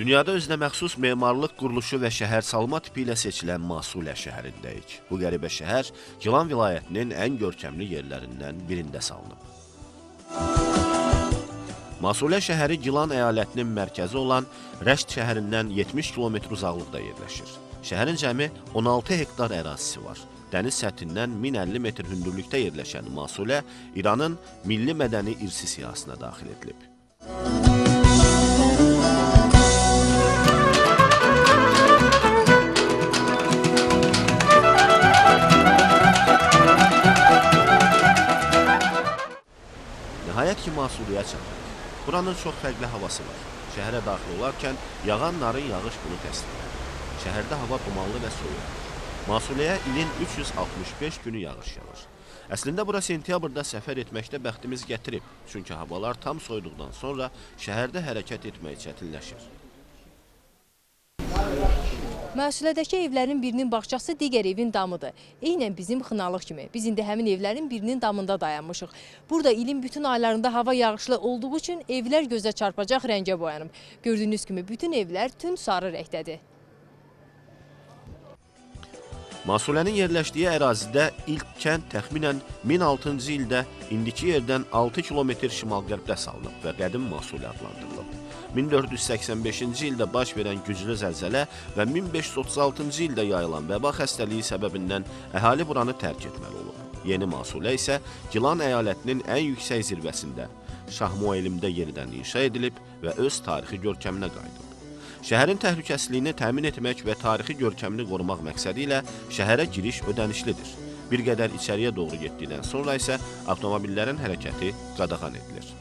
Dünyada özünə məxsus memarlıq quruluşu və şəhər salma tipi ilə seçilən Masulə şəhərindəyik. Bu qəribə şəhər Gilan vilayətinin ən görkəmli yerlərindən birində salınıb. Masulə şəhəri Gilan əyalətinin mərkəzi olan Rəşd şəhərindən 70 km uzaqlıqda yerləşir. Şəhərin cəmi 16 hektar ərazisi var. Dəniz səthindən 1050 metr hündürlükdə yerləşən Masulə İranın milli mədəni irsi siyahısına daxil edilib. Nəhayət ki, Masuləyə çatdıq. Buranın çox fərqli havası var. Şəhərə daxil olarkən yağan narın yağış bunu təsdiqləyir. Şəhərdə hava dumanlı və soyuqdur. Masuləyə ilin 365 günü yağış yağır. Əslində bura sentyabrda səfər etməkdə bəxtimiz gətirib. Çünki havalar tam soyuduqdan sonra şəhərdə hərəkət etmək çətinləşir. Məsulədəki evlərin birinin bağçası digər evin damıdır. Eynən bizim xınalıq kimi. Biz indi həmin evlərin birinin damında dayanmışıq. Burada ilin bütün aylarında hava yağışlı olduğu üçün evlər gözə çarpacaq rəngə boyanıb. Gördüyünüz kimi bütün evlər tünd sarı rəngdədir. Masulənin yerləşdiyi ərazidə ilk kənd təxminən 1006-cı ildə indiki yerdən 6 kilometr şimal-qərbdə salınıb və qədim Masulə adlandırılıb. 1485-ci ildə baş verən güclü zəlzələ və 1536-cı ildə yayılan vəba xəstəliyi səbəbindən əhali buranı tərk etməli olub. Yeni Masulə isə Gilan əyalətinin ən yüksək zirvəsində, Şahmuelimdə yenidən inşa edilib və öz tarixi görkəminə qayıdıb. Şəhərin təhlükəsizliyini təmin etmək və tarixi görkəmini qorumaq məqsədi ilə şəhərə giriş ödənişlidir. Bir qədər içəriyə doğru getdikdən sonra isə avtomobillərin hərəkəti qadağan edilir.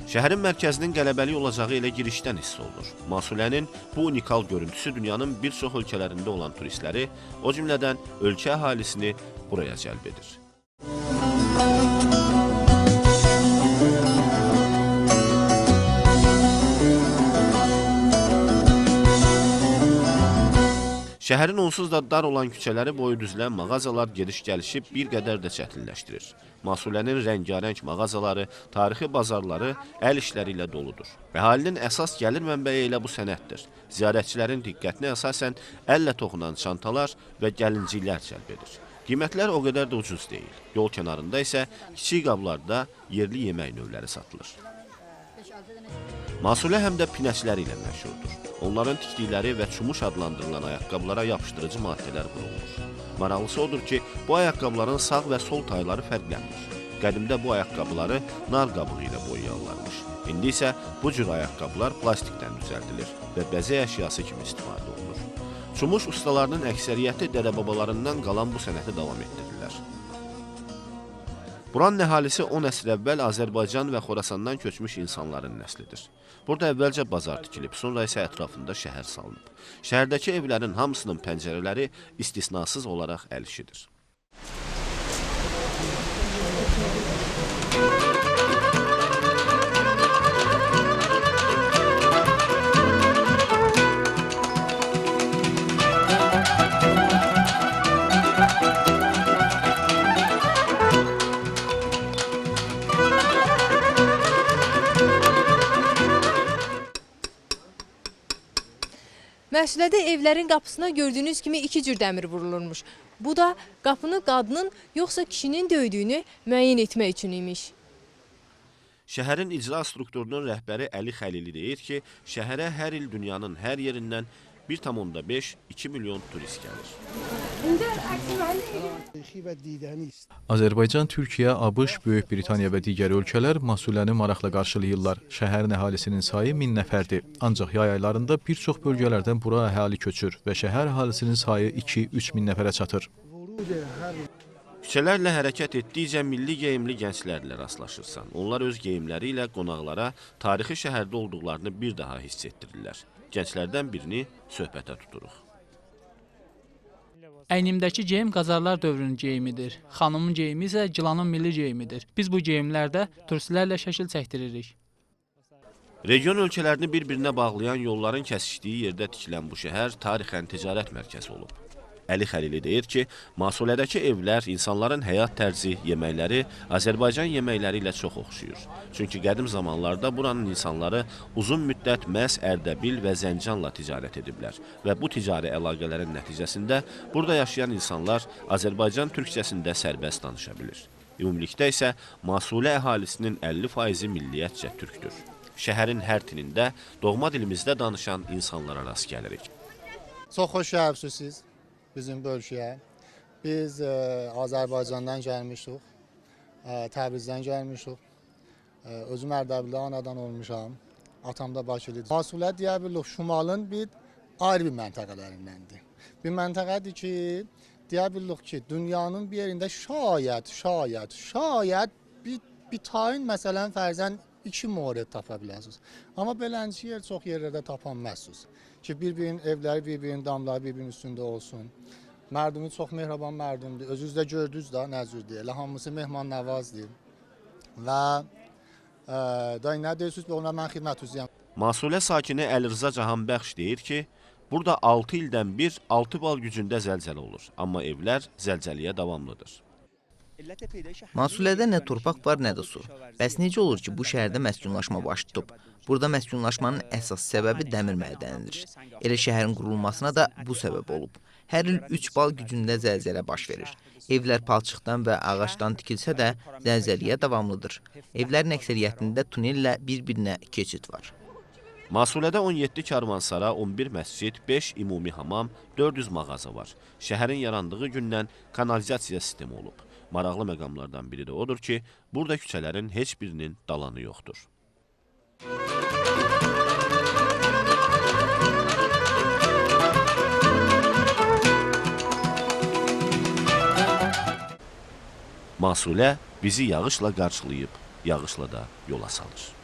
Şəhərin mərkəzinin qələbəli olacağı ilə girişdən hiss olunur. Masulənin bu unikal görüntüsü dünyanın bir çox ölkələrində olan turistləri, o cümlədən ölkə əhalisini buraya cəlb edir. Şəhərin onsuz da dar olan küçələri boyu düzülən mağazalar gediş-gəlişi bir qədər də çətinləşdirir. Masulənin rəngarəng mağazaları, tarixi bazarları əl işləri ilə doludur. Əhalinin əsas gəlir mənbəyi elə bu sənətdir. Ziyarətçilərin diqqətini əsasən əllə toxunan çantalar və gəlinciklər cəlb edir. Qiymətlər o qədər də ucuz deyil. Yol kənarında isə kiçik qablarda yerli yemək növləri satılır. Masulə həm də pinəkləri ilə məşhurdur. Onların tikdikləri və çumuş adlandırılan ayaqqabılara yapışdırıcı maddələr vurulur. Maraqlısı odur ki, bu ayaqqabıların sağ və sol tayları fərqlənmir. Qədimdə bu ayaqqabıları nar qabığı ilə boyayarlarmış. İndi isə bu cür ayaqqabılar plastikdən düzəldilir və bəzək əşyası kimi istifadə olunur. Çumuş ustalarının əksəriyyəti dədə-babalarından qalan bu sənəti davam etdirirlər. Buranın əhalisi 10 əsr əvvəl Azərbaycan və Xorasandan köçmüş insanların nəslidir. Burada əvvəlcə bazar tikilib, sonra isə ətrafında şəhər salınıb. Şəhərdəki evlərin hamısının pəncərələri istisnasız olaraq əl işidir. Məsulədə evlərin qapısına gördüyünüz kimi 2 cür dəmir vurulurmuş. Bu da qapını qadının yoxsa kişinin döydüyünü müəyyən etmək üçün imiş. Şəhərin icra strukturunun rəhbəri Əli Xəlili deyir ki, şəhərə hər il dünyanın hər yerindən 1,5-2 milyon turist gəlir. Azərbaycan, Türkiyə, ABŞ, Böyük Britaniya və digər ölkələr Masuləni maraqla qarşılayırlar. Şəhərin əhalisinin sayı 1000 nəfərdir. Ancaq yay aylarında bir çox bölgələrdən bura əhali köçür və şəhər əhalisinin sayı 2-3 min nəfərə çatır. Küçələrlə hərəkət etdikcə milli geyimli gənclərlə rastlaşırsan. Onlar öz geyimləri ilə qonaqlara tarixi şəhərdə olduqlarını bir daha hiss etdirirlər. Gənclərdən birini söhbətə tuturuq. Əynimdəki geyim Qacarlar dövrünün geyimidir. Xanımın geyimi isə Gilanın milli geyimidir. Biz bu geyimlərdə turistlərlə şəkil çəkdiririk. Region ölkələrini bir-birinə bağlayan yolların kəsişdiyi yerdə tikilən bu şəhər tarixən ticarət mərkəzi olub. Əli Xəlili deyir ki, Masulədəki evlər insanların həyat tərzi, yeməkləri Azərbaycan yeməkləri ilə çox oxşuyur. Çünki qədim zamanlarda buranın insanları uzun müddət məhz Ərdəbil və Zəncanla ticarət ediblər və bu ticari əlaqələrin nəticəsində burada yaşayan insanlar Azərbaycan türkçəsində sərbəst danışa bilir. Ümumilikdə isə Masulə əhalisinin 50%-i milliyyətcə türkdür. Şəhərin hər tinində doğma dilimizdə danışan insanlara rast gəlirik. Çox xoş gəlibsiniz bizim bölgəyə. Biz Azərbaycandan gəlmişik, Təbrizdən gəlmişik. Özüm Ərdəbildə anadan olmuşam, atam da Bakılıdır. Masulə deyə bilirik, Şimalın bir ayrı bir məntəqələrindəndir. Bir məntəqədir ki, deyə bilirik ki, dünyanın bir yerində şayət bir tayin məsələn fərzən 2 mövrid tapa bilərsiniz. Amma belənci yer çox yerlərdə tapanmazsınız. Ki, bir-birinin evləri, bir-birinin damları, bir-birinin üstündə olsun. Mərdumi çox mehriban mərdumdur. Özünüz də gördünüz də, nəzür deyil. Hamısı mehman nəvazdır. Və nə deyirsiniz, ona mən xidmət üzrəyəm. Masulə sakini Əlirza Cahanbəxş deyir ki, burada 6 ildən bir 6 bal gücündə zəlzələ olur. Amma evlər zəlzəliyə davamlıdır. Masulədə nə torpaq var, nə də su. Bəs necə olur ki, bu şəhərdə məskunlaşma baş tutub? Burada məskunlaşmanın əsas səbəbi dəmir mədənidir. Elə şəhərin qurulmasına da bu səbəb olub. Hər il 3 bal gücündə zəlzələ baş verir. Evlər palçıqdan və ağacdan tikilsə də zəlzəliyə davamlıdır. Evlərin əksəriyyətində tunellə bir-birinə keçid var. Masulədə 17 karvansara, 11 məscid, 5 ümumi hamam, 400 mağaza var. Şəhərin yarandığı gündən kanalizasiya sistemi olub. Maraqlı məqamlardan biri də odur ki, burada küçələrin heç birinin dalanı yoxdur. Masulə bizi yağışla qarşılayıb, yağışla da yola salır.